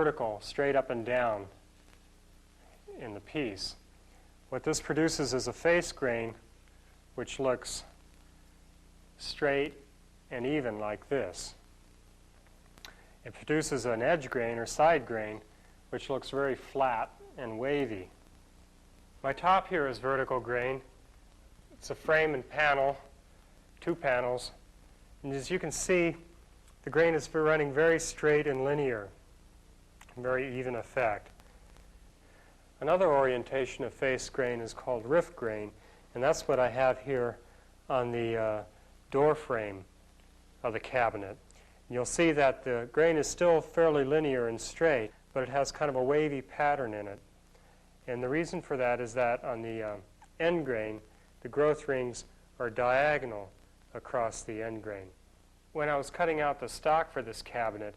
vertical, straight up and down in the piece. What this produces is a face grain which looks straight and even like this. It produces an edge grain or side grain which looks very flat and wavy. My top here is vertical grain. It's a frame and panel, 2 panels. And as you can see, the grain is running very straight and linear, very even effect. Another orientation of face grain is called rift grain, and that's what I have here on the door frame of the cabinet. And you'll see that the grain is still fairly linear and straight, but it has kind of a wavy pattern in it. And the reason for that is that on the end grain, the growth rings are diagonal across the end grain. When I was cutting out the stock for this cabinet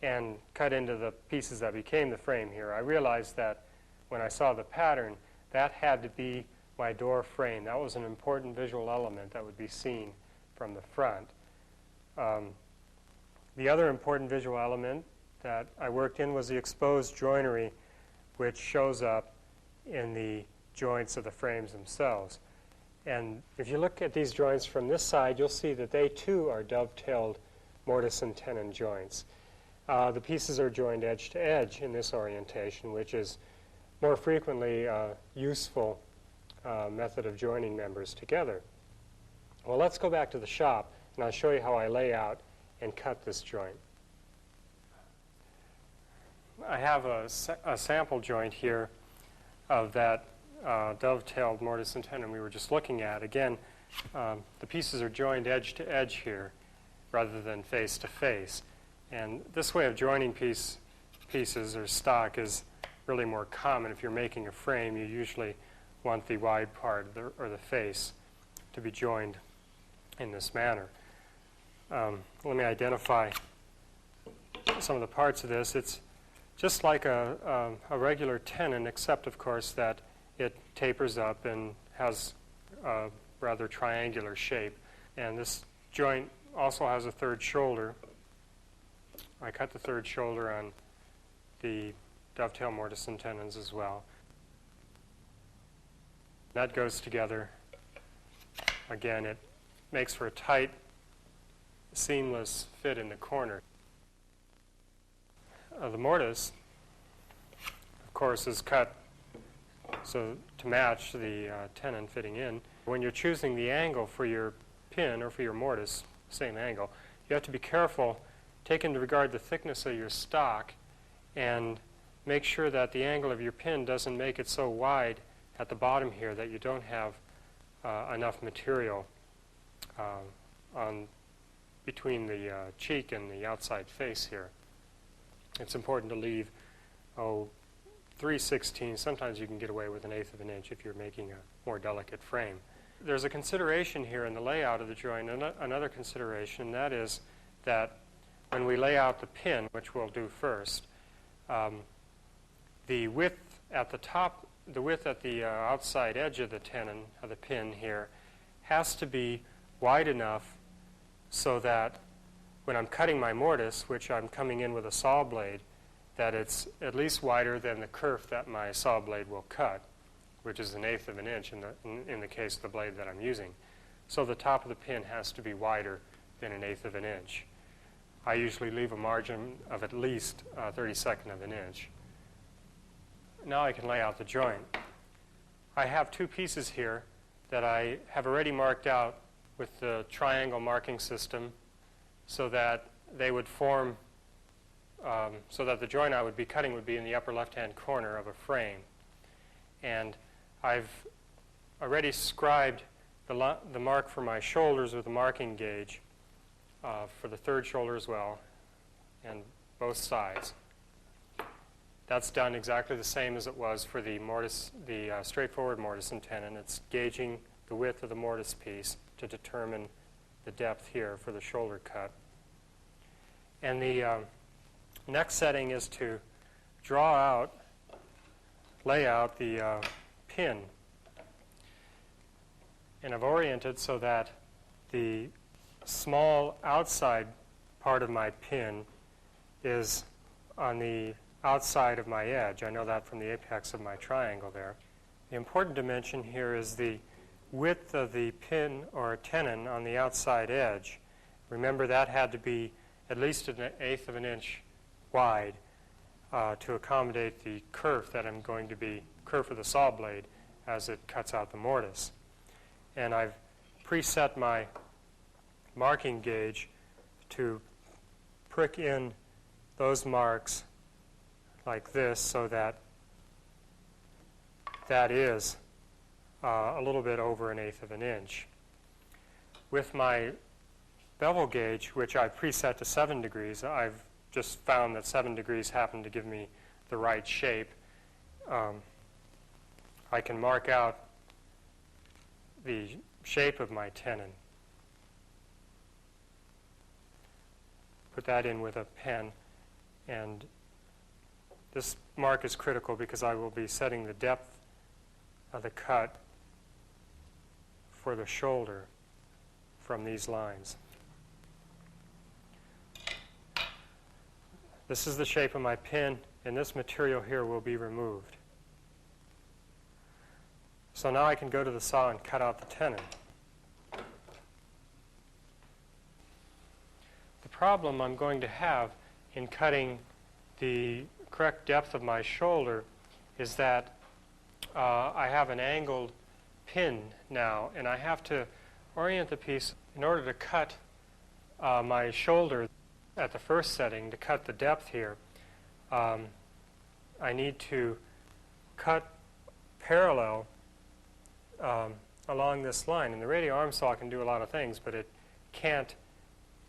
and cut into the pieces that became the frame here, I realized that when I saw the pattern, that had to be my door frame. That was an important visual element that would be seen from the front. The other important visual element that I worked in was the exposed joinery, which shows up in the joints of the frames themselves. And if you look at these joints from this side, you'll see that they too are dovetailed mortise and tenon joints. The pieces are joined edge to edge in this orientation, which is more frequently a useful method of joining members together. Well, let's go back to the shop, and I'll show you how I lay out and cut this joint. I have a sample joint here of that dovetailed mortise and tenon we were just looking at. Again, the pieces are joined edge to edge here rather than face to face. And this way of joining pieces or stock is really more common. If you're making a frame, you usually want the wide part or the face to be joined in this manner. Let me identify some of the parts of this. It's just like a regular tenon, except, of course, that it tapers up and has a rather triangular shape. And this joint also has a third shoulder. I cut the third shoulder on the dovetail mortise and tenons as well. That goes together. Again, it makes for a tight, seamless fit in the corner. The mortise, of course, is cut so to match the tenon fitting in. When you're choosing the angle for your pin or for your mortise, same angle, you have to be careful, take into regard the thickness of your stock, and make sure that the angle of your pin doesn't make it so wide at the bottom here that you don't have enough material between the cheek and the outside face here. It's important to leave 3/16. Sometimes you can get away with 1/8 of an inch if you're making a more delicate frame. There's a consideration here in the layout of the joint, another consideration, and that is that when we lay out the pin, which we'll do first, the width at the top, the width at the outside edge of the tenon, of the pin here, has to be wide enough so that when I'm cutting my mortise, which I'm coming in with a saw blade, that it's at least wider than the kerf that my saw blade will cut, which is 1/8 of an inch in the case of the blade that I'm using. So the top of the pin has to be wider than 1/8 of an inch. I usually leave a margin of at least 1/32 of an inch. Now I can lay out the joint. I have 2 pieces here that I have already marked out with the triangle marking system so that they would form, so that the joint I would be cutting would be in the upper left-hand corner of a frame. And I've already scribed the mark for my shoulders with a marking gauge for the third shoulder as well, and both sides. That's done exactly the same as it was for the mortise, the straightforward mortise and tenon. It's gauging the width of the mortise piece to determine the depth here for the shoulder cut. And the next setting is to lay out the pin. And I've oriented so that the small outside part of my pin is on the outside of my edge. I know that from the apex of my triangle there. The important dimension here is the width of the pin or tenon on the outside edge. Remember, that had to be at least 1/8 of an inch wide to accommodate the kerf that I'm going to be, kerf of the saw blade as it cuts out the mortise. And I've preset my marking gauge to prick in those marks like this, so that that is a little bit over 1/8 of an inch. With my bevel gauge, which I preset to 7 degrees, I've just found that 7 degrees happen to give me the right shape. I can mark out the shape of my tenon. Put that in with a pen, and this mark is critical because I will be setting the depth of the cut for the shoulder from these lines. This is the shape of my pin, and this material here will be removed. So now I can go to the saw and cut out the tenon. The problem I'm going to have in cutting the correct depth of my shoulder is that I have an angled pin now, and I have to orient the piece in order to cut my shoulder at the first setting. To cut the depth here, I need to cut parallel along this line. And the radial arm saw can do a lot of things, but it can't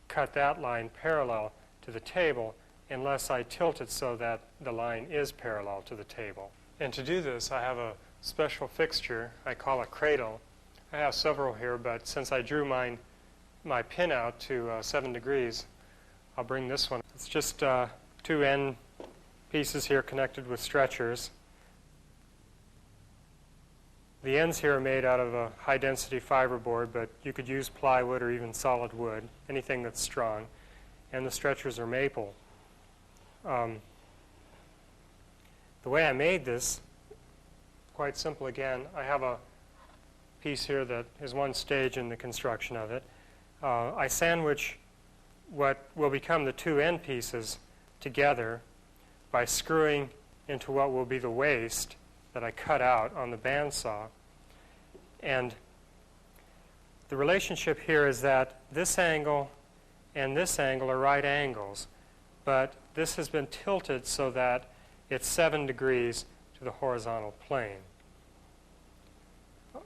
cut that line parallel to the table unless I tilt it so that the line is parallel to the table. And to do this, I have a special fixture I call a cradle. I have several here, but since I drew my pin out to 7 degrees, I'll bring this one. It's just 2 end pieces here connected with stretchers. The ends here are made out of a high-density fiberboard, but you could use plywood or even solid wood, anything that's strong. And the stretchers are maple. The way I made this, quite simple again. I have a piece here that is one stage in the construction of it. I sandwich what will become the 2 end pieces together by screwing into what will be the waist that I cut out on the bandsaw. And the relationship here is that this angle and this angle are right angles, but this has been tilted so that it's 7 degrees to the horizontal plane.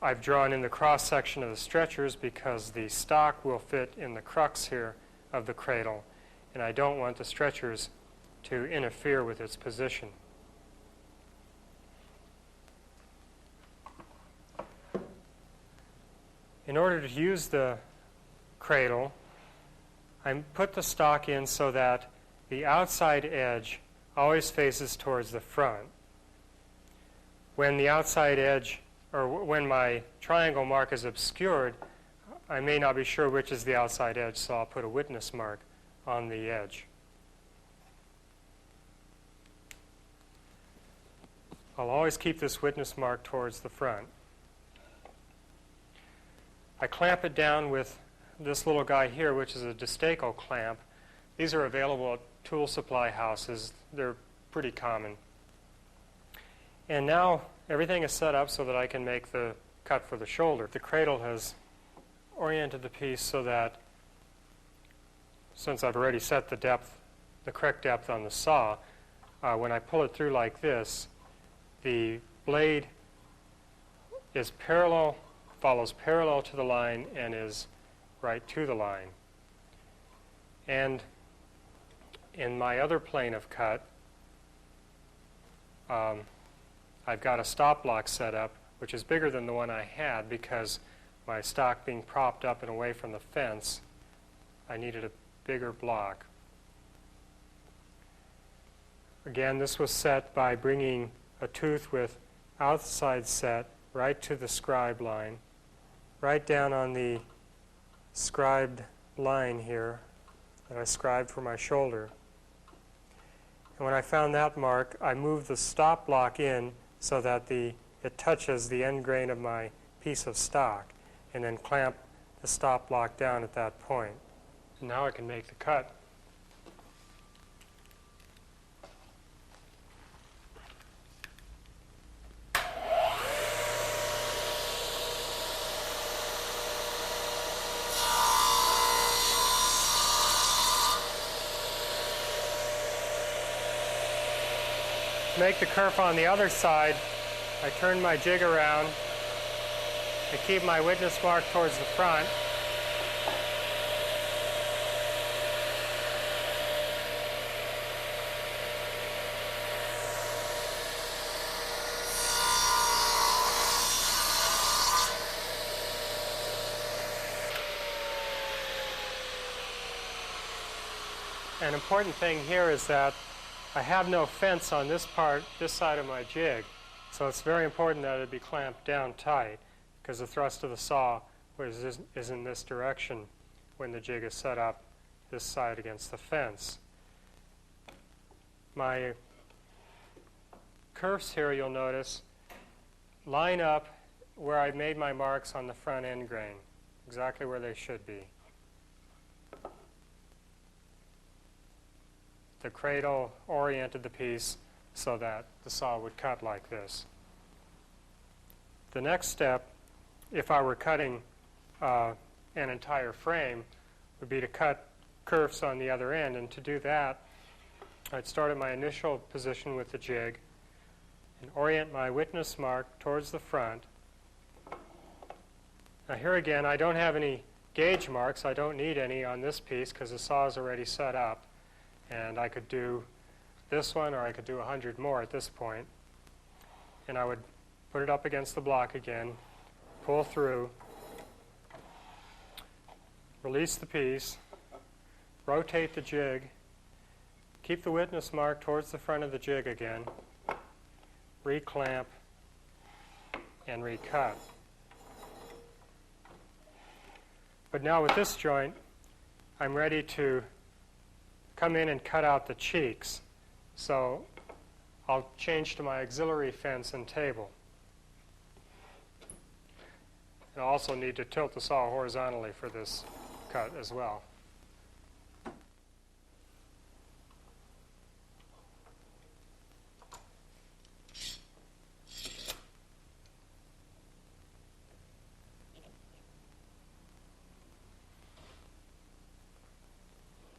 I've drawn in the cross-section of the stretchers because the stock will fit in the crux here of the cradle, and I don't want the stretchers to interfere with its position. In order to use the cradle, I put the stock in so that the outside edge always faces towards the front. When the outside edge, or when my triangle mark is obscured, I may not be sure which is the outside edge, so I'll put a witness mark on the edge. I'll always keep this witness mark towards the front. I clamp it down with this little guy here, which is a Destaco clamp. These are available at tool supply houses. They're pretty common. And now everything is set up so that I can make the cut for the shoulder. The cradle has oriented the piece so that, since I've already set the depth, the correct depth on the saw, when I pull it through like this, the blade is parallel, follows parallel to the line, and is right to the line. And in my other plane of cut, I've got a stop block set up, which is bigger than the one I had because my stock being propped up and away from the fence, I needed a bigger block. Again, this was set by bringing a tooth with outside set right to the scribe line, right down on the scribed line here that I scribed for my shoulder. And when I found that mark, I moved the stop block in so that it touches the end grain of my piece of stock, and then clamp the stop block down at that point. And now I can make the cut. To make the kerf on the other side, I turn my jig around. I keep my witness mark towards the front. An important thing here is that I have no fence on this side of my jig, so it's very important that it be clamped down tight, because the thrust of the saw is in this direction when the jig is set up this side against the fence. My kerfs here, you'll notice, line up where I made my marks on the front end grain, exactly where they should be. The cradle oriented the piece so that the saw would cut like this. The next step, if I were cutting an entire frame, would be to cut kerfs on the other end. And to do that, I'd start at my initial position with the jig and orient my witness mark towards the front. Now here again, I don't have any gauge marks. I don't need any on this piece because the saw is already set up. And I could do this one, or I could do 100 more at this point. And I would put it up against the block again, pull through, release the piece, rotate the jig, keep the witness mark towards the front of the jig again, reclamp, and recut. But now with this joint, I'm ready to come in and cut out the cheeks. So I'll change to my auxiliary fence and table. And I also need to tilt the saw horizontally for this cut as well.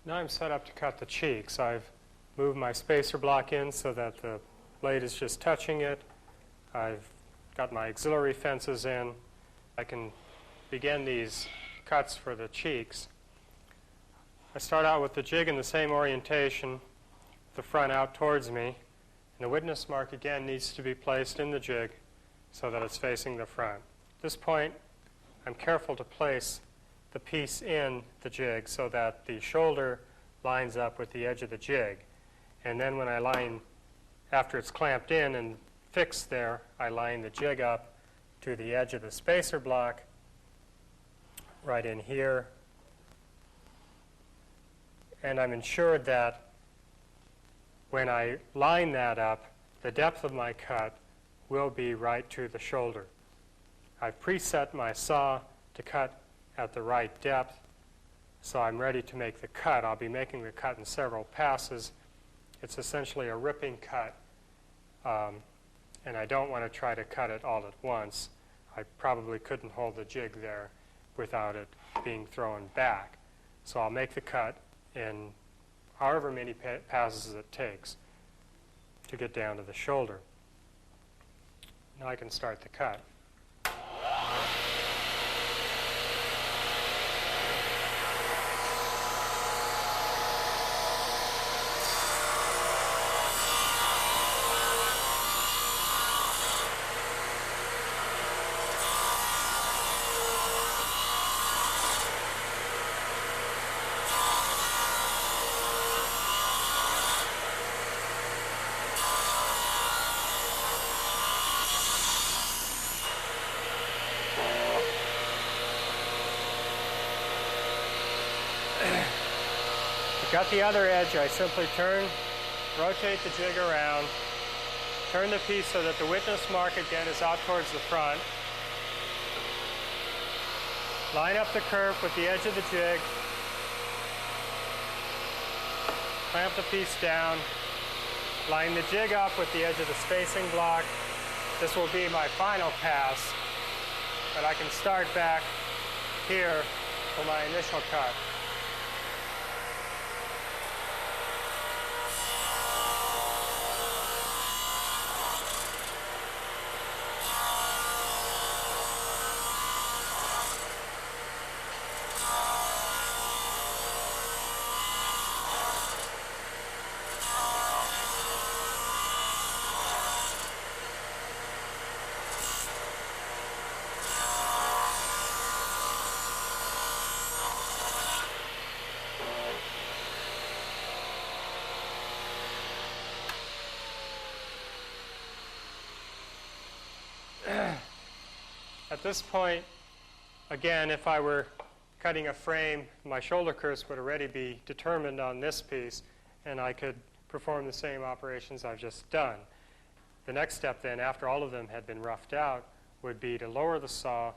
Now I'm set up to cut the cheeks. I've moved my spacer block in so that the blade is just touching it. I've got my auxiliary fences in. I can begin these cuts for the cheeks. I start out with the jig in the same orientation, the front out towards me, and the witness mark again needs to be placed in the jig so that it's facing the front. At this point, I'm careful to place the piece in the jig so that the shoulder lines up with the edge of the jig. And then when I line, after it's clamped in and fixed there, I line the jig up to the edge of the spacer block right in here. And I'm ensured that when I line that up, the depth of my cut will be right to the shoulder. I've preset my saw to cut at the right depth, so I'm ready to make the cut. I'll be making the cut in several passes. It's essentially a ripping cut, and I don't want to try to cut it all at once. I probably couldn't hold the jig there without it being thrown back. So I'll make the cut in however many passes it takes to get down to the shoulder. Now I can start the cut. Got the other edge, I simply turn rotate the jig around, turn the piece so that the witness mark again is out towards the front. Line up the curve with the edge of the jig. Clamp the piece down. Line the jig up with the edge of the spacing block. This will be my final pass, but I can start back here for my initial cut. At this point, again, if I were cutting a frame, my shoulder curves would already be determined on this piece, and I could perform the same operations I've just done. The next step then, after all of them had been roughed out, would be to lower the saw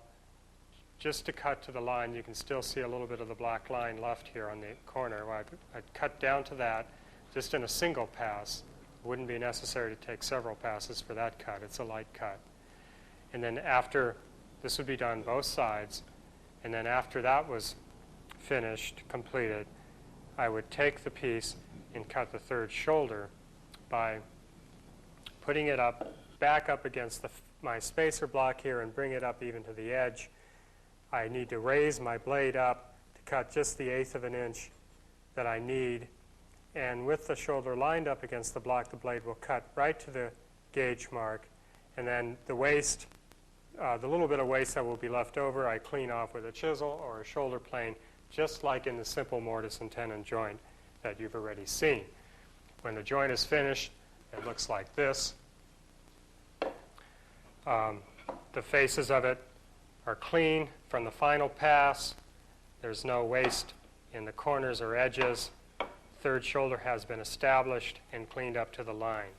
just to cut to the line. You can still see a little bit of the black line left here on the corner. I'd cut down to that just in a single pass. It wouldn't be necessary to take several passes for that cut. It's a light cut. And then after, this would be done both sides, and then after that was finished, completed, I would take the piece and cut the third shoulder by putting it up, back up against my spacer block here and bring it up even to the edge. I need to raise my blade up to cut just the 1/8 of an inch that I need, and with the shoulder lined up against the block, the blade will cut right to the gauge mark, and then the waste, the little bit of waste that will be left over, I clean off with a chisel or a shoulder plane, just like in the simple mortise and tenon joint that you've already seen. When the joint is finished, it looks like this. The faces of it are clean from the final pass. There's no waste in the corners or edges. Third shoulder has been established and cleaned up to the line.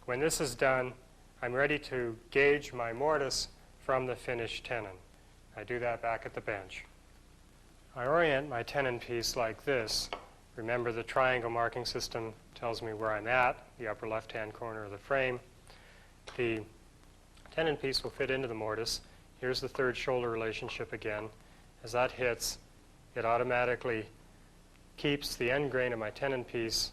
When this is done, I'm ready to gauge my mortise from the finished tenon. I do that back at the bench. I orient my tenon piece like this. Remember, the triangle marking system tells me where I'm at, the upper left-hand corner of the frame. The tenon piece will fit into the mortise. Here's the third shoulder relationship again. As that hits, it automatically keeps the end grain of my tenon piece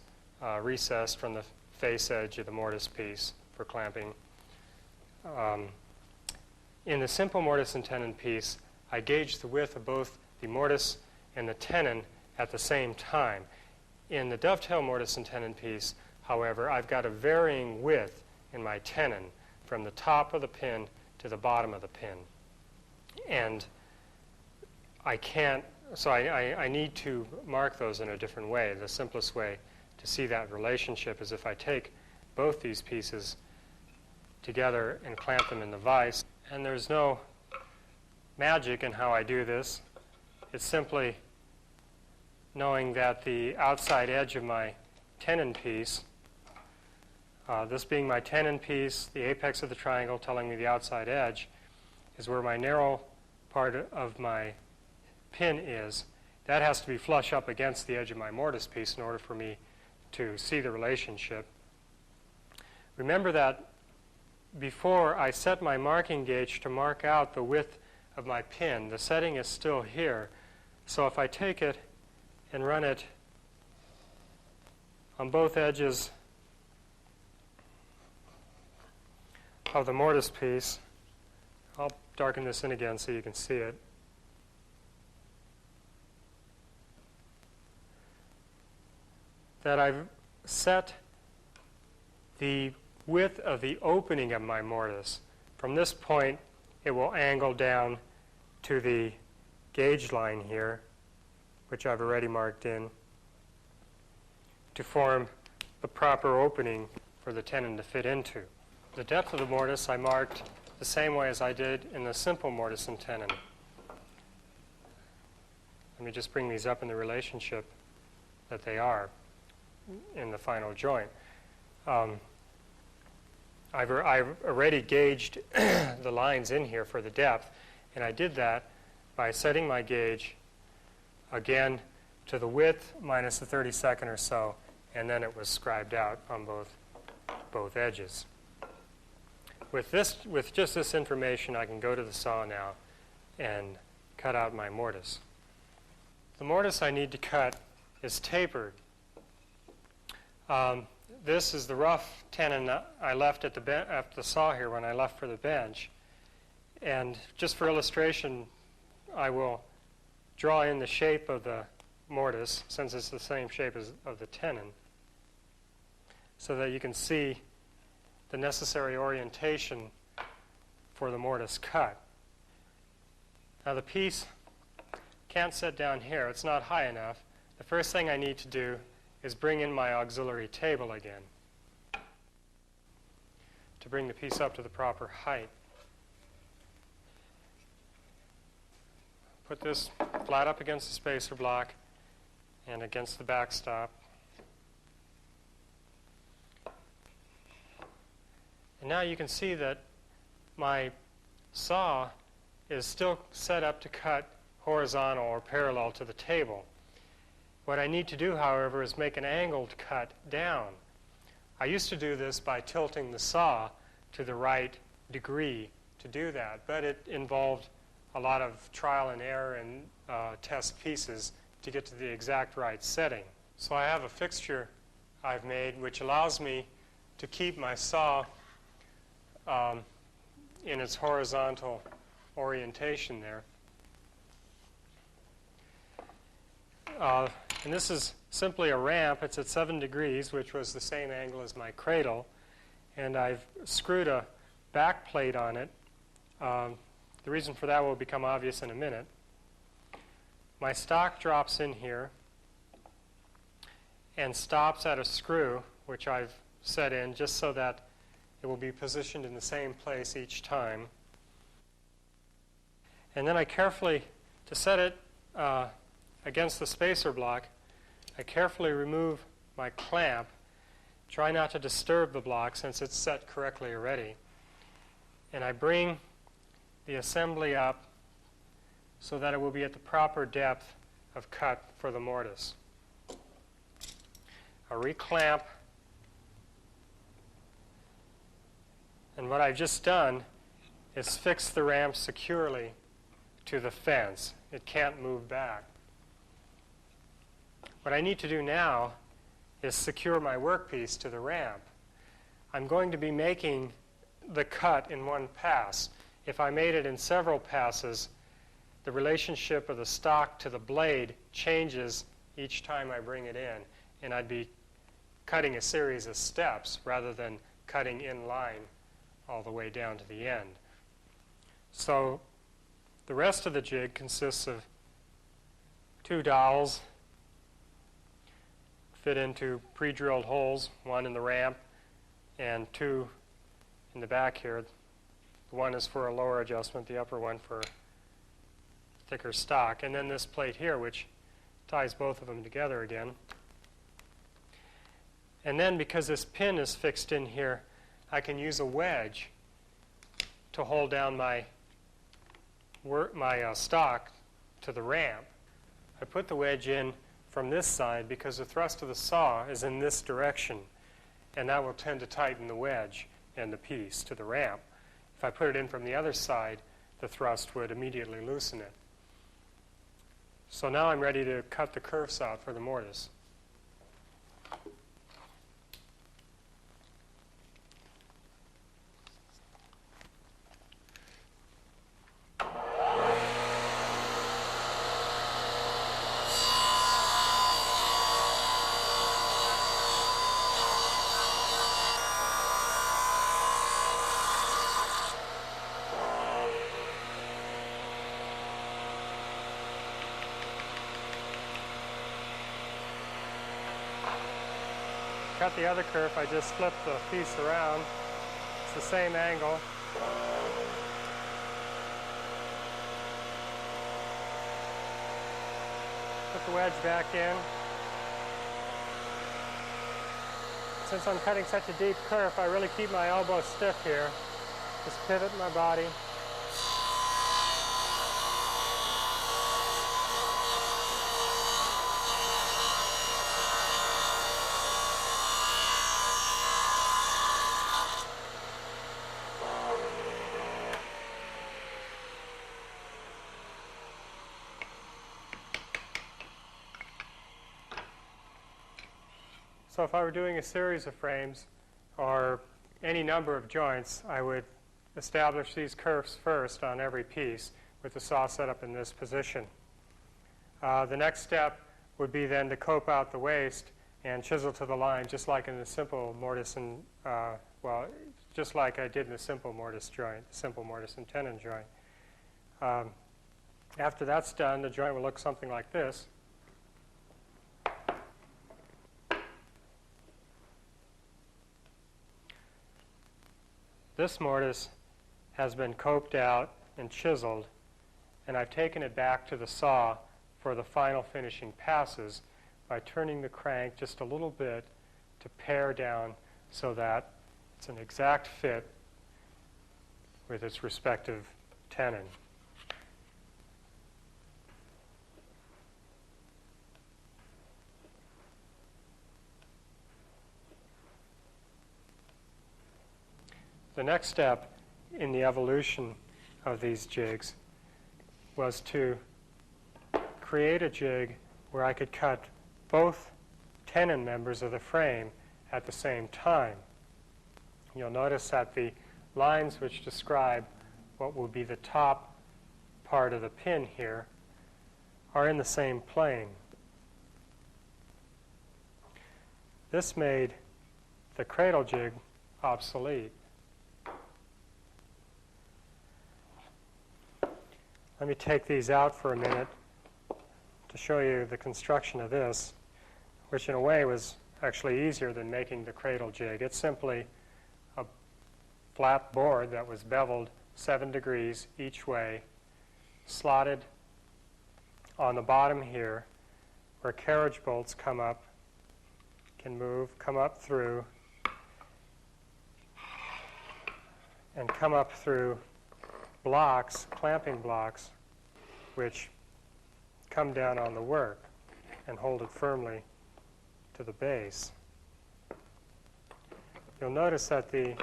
recessed from the face edge of the mortise piece for clamping. In the simple mortise and tenon piece, I gauge the width of both the mortise and the tenon at the same time. In the dovetail mortise and tenon piece, however, I've got a varying width in my tenon from the top of the pin to the bottom of the pin. And I can't, so I need to mark those in a different way. The simplest way to see that relationship is if I take both these pieces together and clamp them in the vise. And there's no magic in how I do this. It's simply knowing that the outside edge of my tenon piece, this being my tenon piece, the apex of the triangle telling me the outside edge, is where my narrow part of my pin is. That has to be flush up against the edge of my mortise piece in order for me to see the relationship. Remember that before I set my marking gauge to mark out the width of my pin, the setting is still here. So if I take it and run it on both edges of the mortise piece, I'll darken this in again so you can see it. That I've set the width of the opening of my mortise. From this point, it will angle down to the gauge line here, which I've already marked in, to form the proper opening for the tenon to fit into. The depth of the mortise I marked the same way as I did in the simple mortise and tenon. Let me just bring these up in the relationship that they are. in the final joint. I've already gauged the lines in here for the depth, and I did that by setting my gauge again to the width minus a 32nd or so, and then it was scribed out on both edges. With just this information, I can go to the saw now and cut out my mortise. The mortise I need to cut is tapered. This is the rough tenon I left at the saw here when I left for the bench. And just for illustration, I will draw in the shape of the mortise, since it's the same shape as of the tenon, so that you can see the necessary orientation for the mortise cut. Now the piece can't sit down here. It's not high enough. The first thing I need to do is bring in my auxiliary table again to bring the piece up to the proper height. Put this flat up against the spacer block and against the backstop. And now you can see that my saw is still set up to cut horizontal or parallel to the table. What I need to do, however, is make an angled cut down. I used to do this by tilting the saw to the right degree to do that, but it involved a lot of trial and error and test pieces to get to the exact right setting. So I have a fixture I've made which allows me to keep my saw in its horizontal orientation there. And this is simply a ramp. It's at 7 degrees, which was the same angle as my cradle. And I've screwed a back plate on it. The reason for that will become obvious in a minute. My stock drops in here and stops at a screw, which I've set in just so that it will be positioned in the same place each time. And then I carefully, to set it against the spacer block, I carefully remove my clamp. Try not to disturb the block since it's set correctly already. And I bring the assembly up so that it will be at the proper depth of cut for the mortise. I reclamp, and what I've just done is fix the ramp securely to the fence. It can't move back. What I need to do now is secure my workpiece to the ramp. I'm going to be making the cut in one pass. If I made it in several passes, the relationship of the stock to the blade changes each time I bring it in, and I'd be cutting a series of steps rather than cutting in line all the way down to the end. So the rest of the jig consists of 2 dowels fit into pre-drilled holes, one in the ramp and 2 in the back here. One is for a lower adjustment, the upper one for thicker stock, and then this plate here which ties both of them together again. And then because this pin is fixed in here, I can use a wedge to hold down my stock to the ramp. I put the wedge in from this side because the thrust of the saw is in this direction, and that will tend to tighten the wedge and the piece to the ramp. If I put it in from the other side, the thrust would immediately loosen it. So now I'm ready to cut the kerfs out for the mortise. Cut the other kerf, I just flip the piece around. It's the same angle. Put the wedge back in. Since I'm cutting such a deep kerf, I really keep my elbow stiff here. Just pivot my body. So if I were doing a series of frames or any number of joints, I would establish these kerfs first on every piece with the saw set up in this position. The next step would be then to cope out the waste and chisel to the line, just like in the simple mortise and, well, just like I did in the simple mortise joint, simple mortise and tenon joint. After that's done, the joint will look something like this. This mortise has been coped out and chiseled, and I've taken it back to the saw for the final finishing passes by turning the crank just a little bit to pare down so that it's an exact fit with its respective tenon. The next step in the evolution of these jigs was to create a jig where I could cut both tenon members of the frame at the same time. You'll notice that the lines which describe what will be the top part of the pin here are in the same plane. This made the cradle jig obsolete. Let me take these out for a minute to show you the construction of this, which in a way was actually easier than making the cradle jig. It's simply a flat board that was beveled 7 degrees each way, slotted on the bottom here where carriage bolts come up, can move, come up through, and come up through blocks, clamping blocks, which come down on the work and hold it firmly to the base. You'll notice that the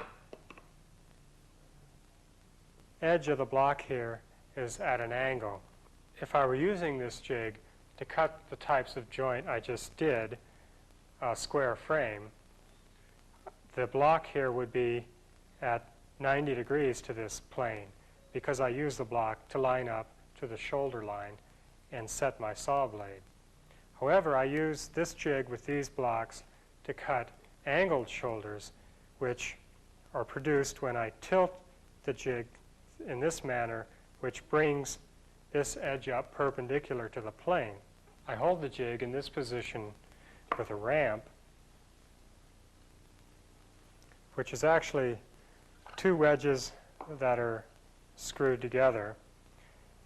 edge of the block here is at an angle. If I were using this jig to cut the types of joint I just did, a square frame, the block here would be at 90 degrees to this plane, because I use the block to line up to the shoulder line and set my saw blade. However, I use this jig with these blocks to cut angled shoulders, which are produced when I tilt the jig in this manner, which brings this edge up perpendicular to the plane. I hold the jig in this position with a ramp, which is actually 2 wedges that are screwed together.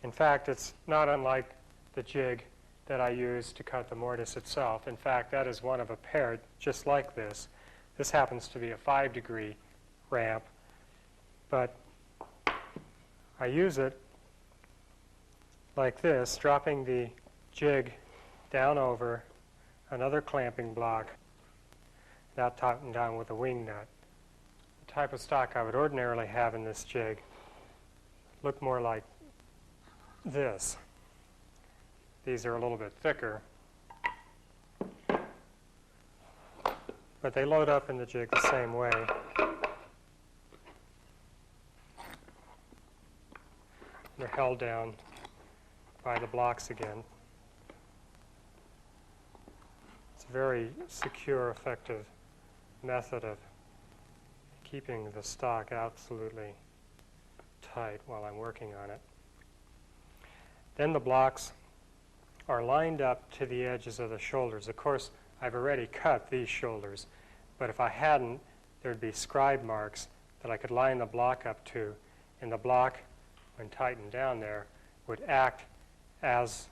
In fact, it's not unlike the jig that I use to cut the mortise itself. In fact, that is one of a pair just like this. This happens to be a 5-degree ramp, but I use it like this, dropping the jig down over another clamping block, that tightened down with a wing nut. The type of stock I would ordinarily have in this jig look more like this. These are a little bit thicker, but they load up in the jig the same way. They're held down by the blocks again. It's a very secure, effective method of keeping the stock absolutely tight while I'm working on it. Then the blocks are lined up to the edges of the shoulders. Of course, I've already cut these shoulders, but if I hadn't, there'd be scribe marks that I could line the block up to, and the block, when tightened down there, would act as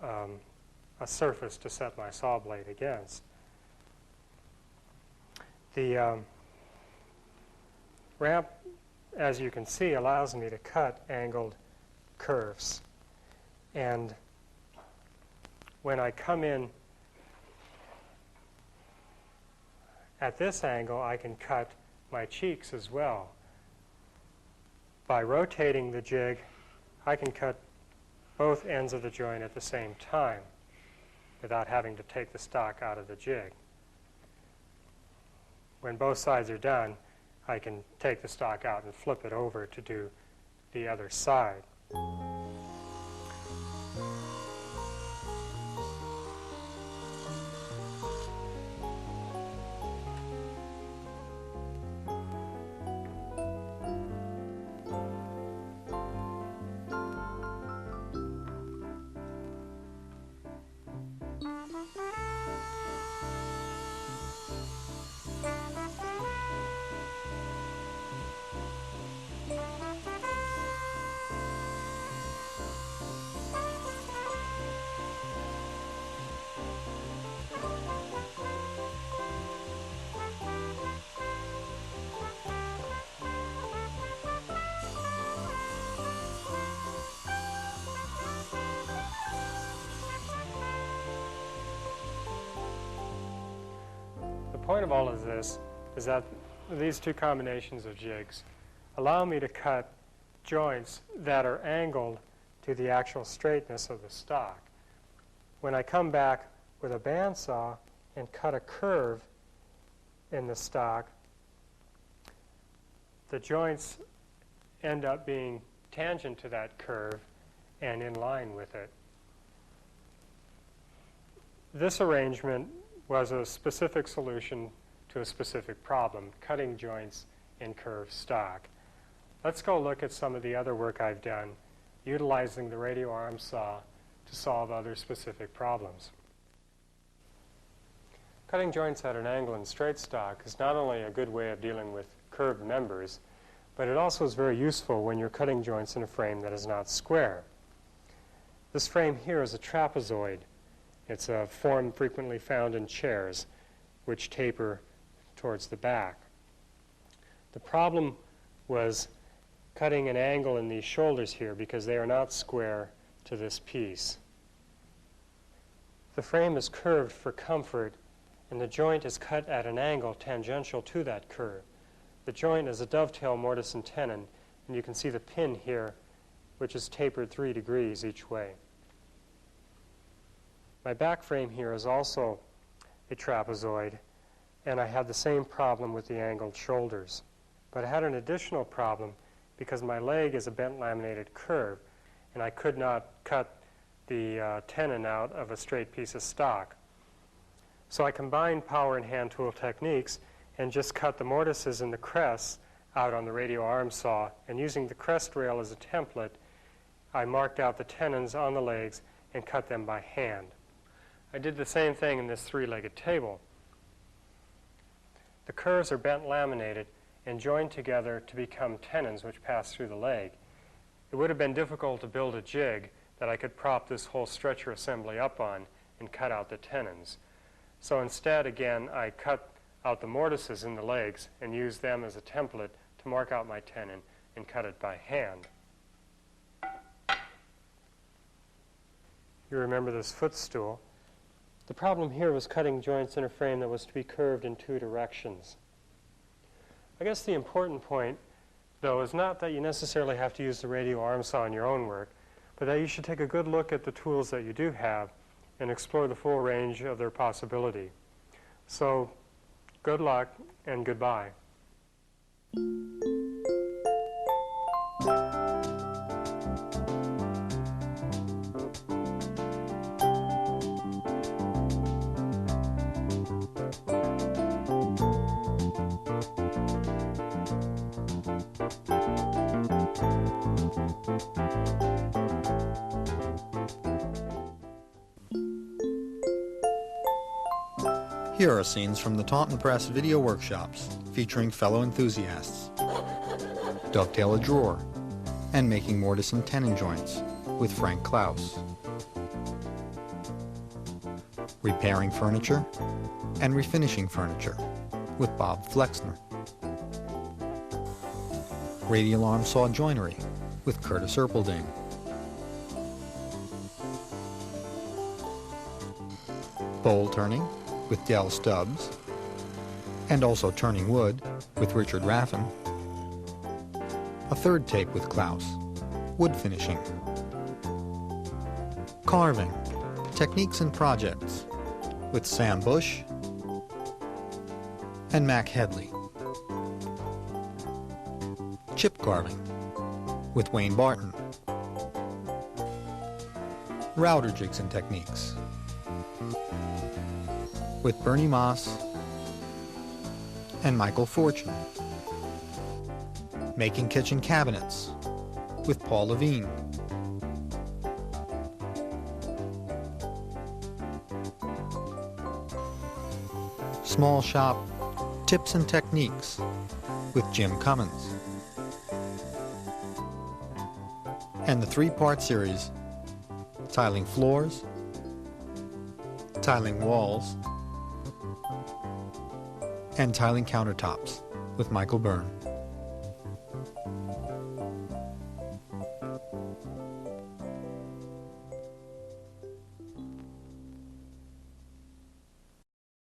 a surface to set my saw blade against. The ramp, as you can see, allows me to cut angled curves. And when I come in at this angle, I can cut my cheeks as well. By rotating the jig, I can cut both ends of the joint at the same time without having to take the stock out of the jig. When both sides are done, I can take the stock out and flip it over to do the other side. The point of all of this is that these two combinations of jigs allow me to cut joints that are angled to the actual straightness of the stock. When I come back with a bandsaw and cut a curve in the stock, the joints end up being tangent to that curve and in line with it. This arrangement was a specific solution to a specific problem, cutting joints in curved stock. Let's go look at some of the other work I've done utilizing the radial arm saw to solve other specific problems. Cutting joints at an angle in straight stock is not only a good way of dealing with curved members, but it also is very useful when you're cutting joints in a frame that is not square. This frame here is a trapezoid. It's a form frequently found in chairs, which taper towards the back. The problem was cutting an angle in these shoulders here because they are not square to this piece. The frame is curved for comfort, and the joint is cut at an angle tangential to that curve. The joint is a dovetail mortise and tenon, and you can see the pin here, which is tapered 3 degrees each way. My back frame here is also a trapezoid, and I had the same problem with the angled shoulders. But I had an additional problem because my leg is a bent laminated curve, and I could not cut the tenon out of a straight piece of stock. So I combined power and hand tool techniques and just cut the mortises and the crests out on the radial arm saw, and using the crest rail as a template, I marked out the tenons on the legs and cut them by hand. I did the same thing in this 3-legged table. The curves are bent laminated and joined together to become tenons which pass through the leg. It would have been difficult to build a jig that I could prop this whole stretcher assembly up on and cut out the tenons. So instead, again, I cut out the mortises in the legs and used them as a template to mark out my tenon and cut it by hand. You remember this footstool. The problem here was cutting joints in a frame that was to be curved in 2 directions. I guess the important point, though, is not that you necessarily have to use the radial arm saw in your own work, but that you should take a good look at the tools that you do have and explore the full range of their possibility. So, good luck and goodbye. Here are scenes from the Taunton Press video workshops featuring fellow enthusiasts. Dovetail a drawer and making mortise and tenon joints with Frank Klaus. Repairing furniture and refinishing furniture with Bob Flexner. Radiaalsaag Joinery with Curtis Erpelding. Bowl turning with Del Stubbs, and also turning wood with Richard Raffin. A third take with Klaus, wood finishing. Carving, techniques and projects with Sam Bush and Mac Headley. Chip carving with Wayne Barton. Router jigs and techniques with Bernie Moss and Michael Fortune. Making kitchen cabinets with Paul Levine. Small shop tips and techniques with Jim Cummins. And the three-part series, tiling floors, tiling walls, and tiling countertops with Michael Byrne.